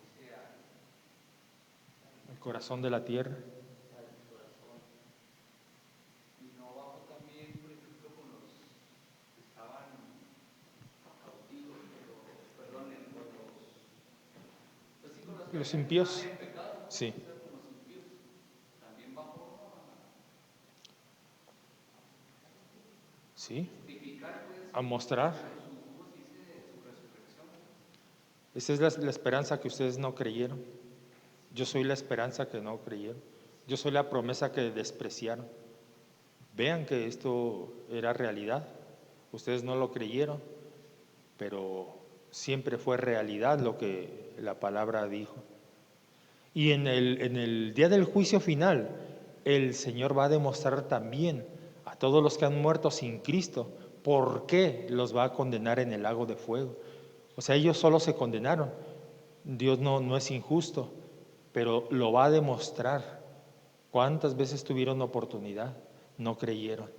O sea, El corazón de la tierra. al corazón. Y no bajó también, por ejemplo, con los que estaban cautivos, perdonen, con los, pues sí, con los que Los impíos. estaban en pecado, Sí. o sea, con los impíos. También bajó Sí. a testificar, pues, A mostrar. ¿cómo se dice? Su resurrección. Esa es la esperanza que ustedes no creyeron. Yo soy la esperanza que no creyeron. Yo soy la promesa que despreciaron. Vean que esto era realidad. Ustedes no lo creyeron, pero siempre fue realidad lo que la palabra dijo. Y en el día del juicio final, el Señor va a demostrar también a todos los que han muerto sin Cristo por qué los va a condenar en el lago de fuego. O sea, ellos solo se condenaron. Dios no es injusto, pero lo va a demostrar. ¿Cuántas veces tuvieron oportunidad? No creyeron.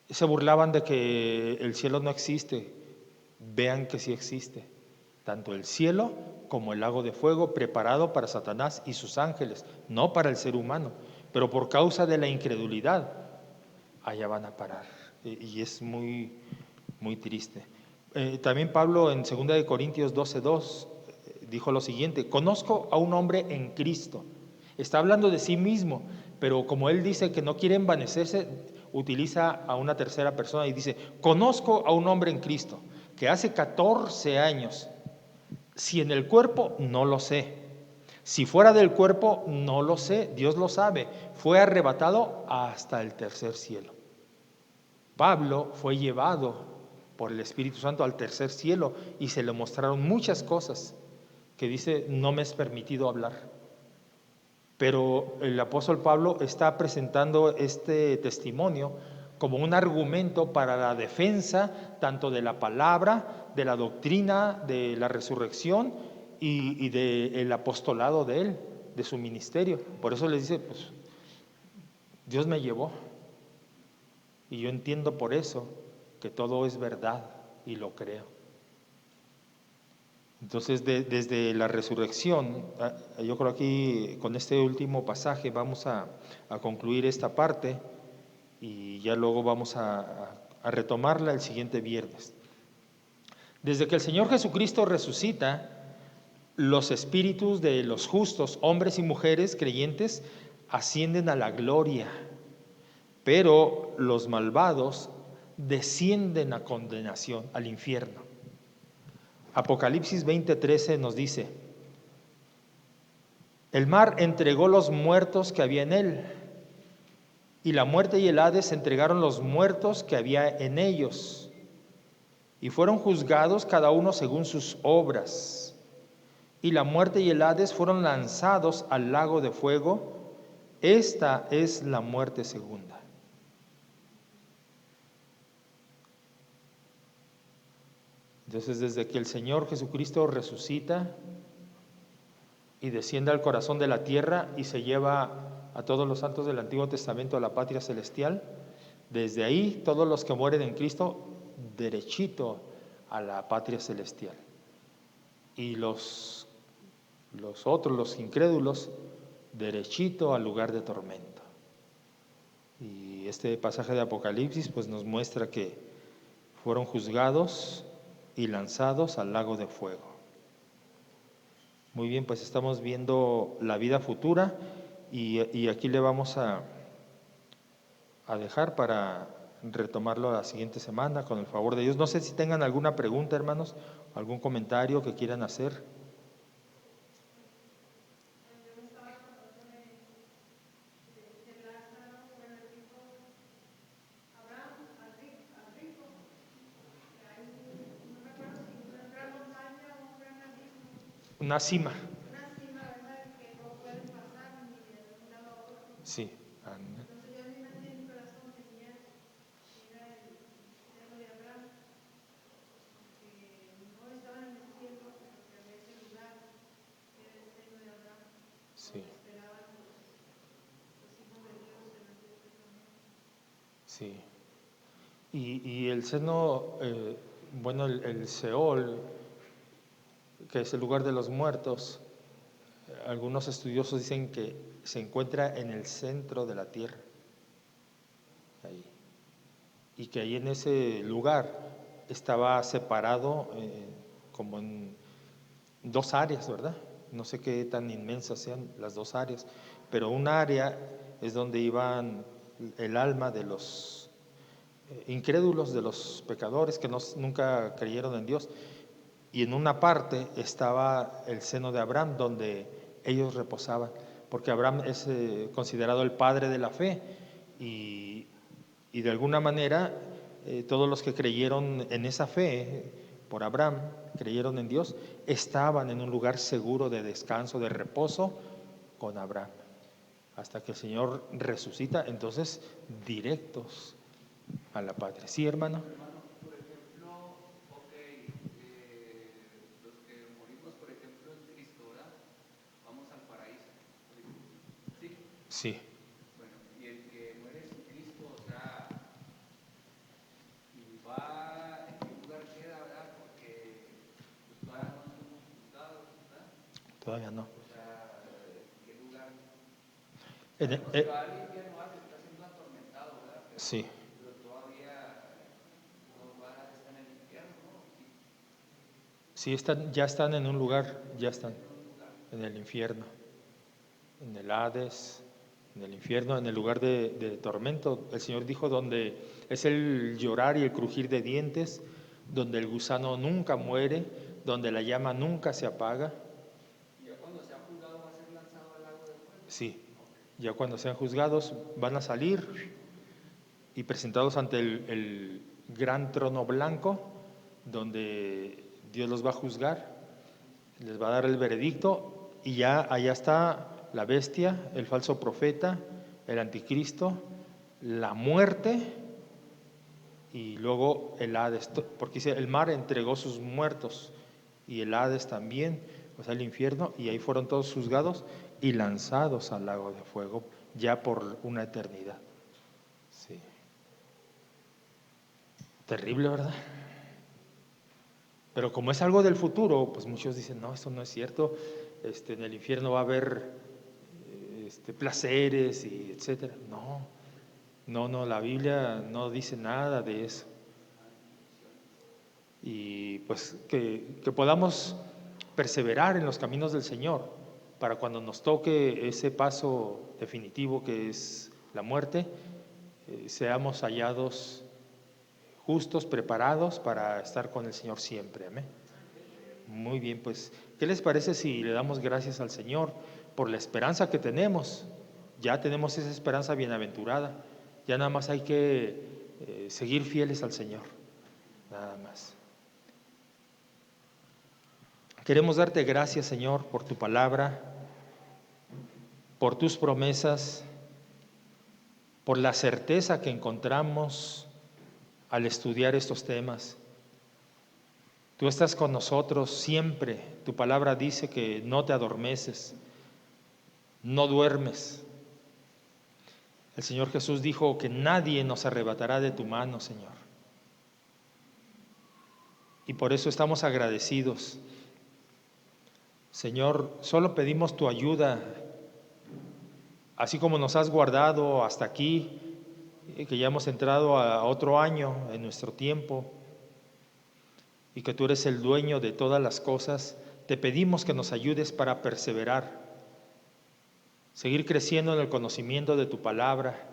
Se burlaban de que el cielo no existe. Vean que sí existe. Tanto el cielo como el lago de fuego preparado para Satanás y sus ángeles, no para el ser humano. Pero por causa de la incredulidad, allá van a parar. Y es muy, muy triste. También Pablo en 2 Corintios 12:2 dijo lo siguiente: conozco a un hombre en Cristo. Está hablando de sí mismo, pero como él dice que no quiere envanecerse, utiliza a una tercera persona y dice: conozco a un hombre en Cristo que hace 14 años, si en el cuerpo, no lo sé, si fuera del cuerpo, no lo sé, Dios lo sabe, fue arrebatado hasta el tercer cielo. Pablo fue llevado por el Espíritu Santo al tercer cielo y se le mostraron muchas cosas que dice: no me es permitido hablar. Pero el apóstol Pablo está presentando este testimonio como un argumento para la defensa tanto de la palabra, de la doctrina, de la resurrección y del apostolado de él, de su ministerio. Por eso les dice, pues Dios me llevó y yo entiendo por eso que todo es verdad y lo creo. Entonces, desde la resurrección, yo creo aquí con este último pasaje vamos a concluir esta parte y ya luego vamos a retomarla el siguiente viernes. Desde que el Señor Jesucristo resucita, los espíritus de los justos, hombres y mujeres creyentes, ascienden a la gloria, pero los malvados descienden a condenación, al infierno. Apocalipsis 20:13 nos dice: el mar entregó los muertos que había en él, y la muerte y el Hades entregaron los muertos que había en ellos, y fueron juzgados cada uno según sus obras. Y la muerte y el Hades fueron lanzados al lago de fuego. Esta es la muerte segunda. Entonces, desde que el Señor Jesucristo resucita y desciende al corazón de la tierra y se lleva a todos los santos del Antiguo Testamento a la patria celestial, desde ahí todos los que mueren en Cristo, derechito a la patria celestial. Y los otros, los incrédulos, derechito al lugar de tormento. Y este pasaje de Apocalipsis pues nos muestra que fueron juzgados y lanzados al lago de fuego. Muy bien, pues estamos viendo la vida futura y aquí le vamos a dejar para retomarlo la siguiente semana con el favor de Dios. No sé si tengan alguna pregunta, hermanos, algún comentario que quieran hacer. Una cima. ¿Verdad? Que no pueden pasar ni de un lado a otro. Sí. Entonces yo me metí en mi corazón tenía era el seno de Abraham, que no estaban en el cielo, pero que había ese lugar, que era el seno de Abraham, Sí. donde esperaban los hijos de Dios en el Antiguo Testamento. Sí. Y el seno, bueno, el Seol, que es el lugar de los muertos, algunos estudiosos dicen que se encuentra en el centro de la tierra. Ahí. Y que ahí en ese lugar estaba separado como en dos áreas, ¿verdad? No sé qué tan inmensas sean las dos áreas, pero un área es donde iban el alma de los incrédulos, de los pecadores que nunca creyeron en Dios, y en una parte estaba el seno de Abraham donde ellos reposaban, porque Abraham es considerado el padre de la fe y de alguna manera todos los que creyeron en esa fe por Abraham, creyeron en Dios, estaban en un lugar seguro de descanso, de reposo con Abraham, hasta que el Señor resucita, entonces directos a la patria. ¿Sí, hermano? Hermano, por ejemplo, ok, los que morimos, por ejemplo, en Cristo, ¿verdad? Vamos al paraíso. ¿Sí? Sí. Bueno, y el que muere sin Cristo, o sea, y va, ¿en qué lugar queda, verdad? Porque pues, todavía no somos juzgados, ¿verdad? Todavía no. O sea, ¿en qué lugar? En Sabemos que va al infierno, ¿verdad? Que está siendo atormentado, ¿verdad? Sí. Pero todavía no va, está en el infierno, ¿no? Sí. Sí, ya están en un lugar, ya están en el infierno, en el Hades, en el infierno, en el lugar de tormento. El Señor dijo donde es el llorar y el crujir de dientes, donde el gusano nunca muere, donde la llama nunca se apaga. Y ya cuando sea juzgado va a ser lanzado al lago de fuego. Sí, ya cuando sean juzgados van a salir y presentados ante el gran trono blanco, donde Dios los va a juzgar, les va a dar el veredicto y ya allá está la bestia, el falso profeta, el anticristo, la muerte y luego el Hades, porque dice, el mar entregó sus muertos y el Hades también, o sea, el infierno, y ahí fueron todos juzgados y lanzados al lago de fuego ya por una eternidad. Sí. Terrible, ¿verdad? Pero como es algo del futuro, pues muchos dicen, no, esto no es cierto, en el infierno va a haber placeres y etcétera. No, la Biblia no dice nada de eso. Y pues que podamos perseverar en los caminos del Señor para cuando nos toque ese paso definitivo que es la muerte, seamos hallados justos, preparados para estar con el Señor siempre. Amén. Muy bien, pues, ¿qué les parece si le damos gracias al Señor por la esperanza que tenemos? Ya tenemos esa esperanza bienaventurada, ya nada más hay que seguir fieles al Señor, nada más. Queremos darte gracias, Señor, por tu palabra, por tus promesas. por la certeza que encontramos al estudiar estos temas. Tú estás con nosotros siempre. Tu palabra dice que no te adormeces, no duermes. El Señor Jesús dijo que nadie nos arrebatará de tu mano, Señor. Y por eso estamos agradecidos. Señor, solo pedimos tu ayuda, así como nos has guardado hasta aquí, que ya hemos entrado a otro año en nuestro tiempo, y que tú eres el dueño de todas las cosas. Te pedimos que nos ayudes para perseverar, seguir creciendo en el conocimiento de tu palabra,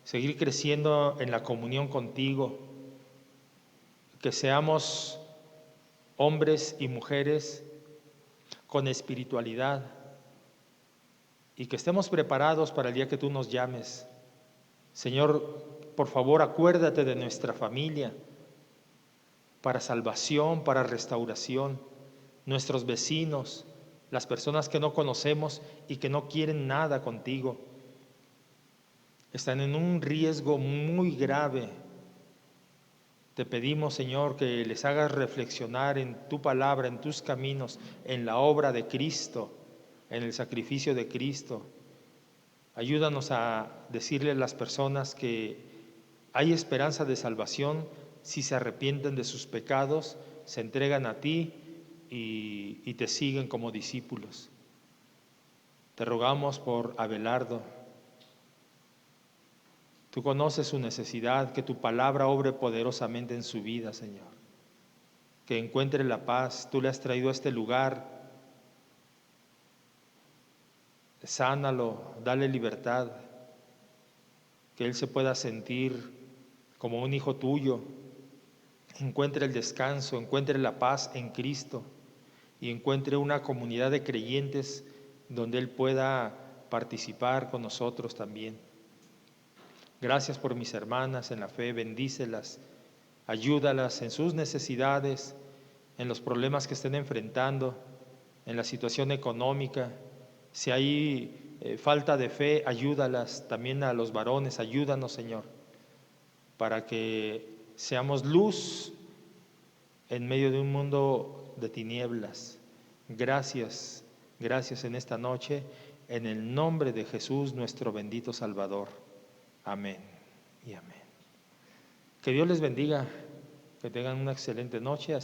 seguir creciendo en la comunión contigo, que seamos hombres y mujeres con espiritualidad y que estemos preparados para el día que tú nos llames. Señor, por favor, acuérdate de nuestra familia para salvación, para restauración, nuestros vecinos, las personas que no conocemos y que no quieren nada contigo. Están en un riesgo muy grave. Te pedimos, Señor, que les hagas reflexionar en tu palabra, en tus caminos, en la obra de Cristo, en el sacrificio de Cristo. Ayúdanos a decirle a las personas que hay esperanza de salvación si se arrepienten de sus pecados, se entregan a ti y te siguen como discípulos. Te rogamos por Abelardo. Tú conoces su necesidad, que tu palabra obre poderosamente en su vida, Señor. Que encuentre la paz. Tú le has traído a este lugar. Sánalo, dale libertad. Que él se pueda sentir como un hijo tuyo. Encuentre el descanso, encuentre la paz en Cristo y encuentre una comunidad de creyentes donde él pueda participar con nosotros también. Gracias por mis hermanas en la fe, bendícelas, ayúdalas en sus necesidades, en los problemas que estén enfrentando, en la situación económica. Si hay falta de fe, ayúdalas. También a los varones, ayúdanos, Señor, para que seamos luz en medio de un mundo de tinieblas. Gracias, gracias en esta noche, en el nombre de Jesús, nuestro bendito Salvador. Amén y amén. Que Dios les bendiga, que tengan una excelente noche.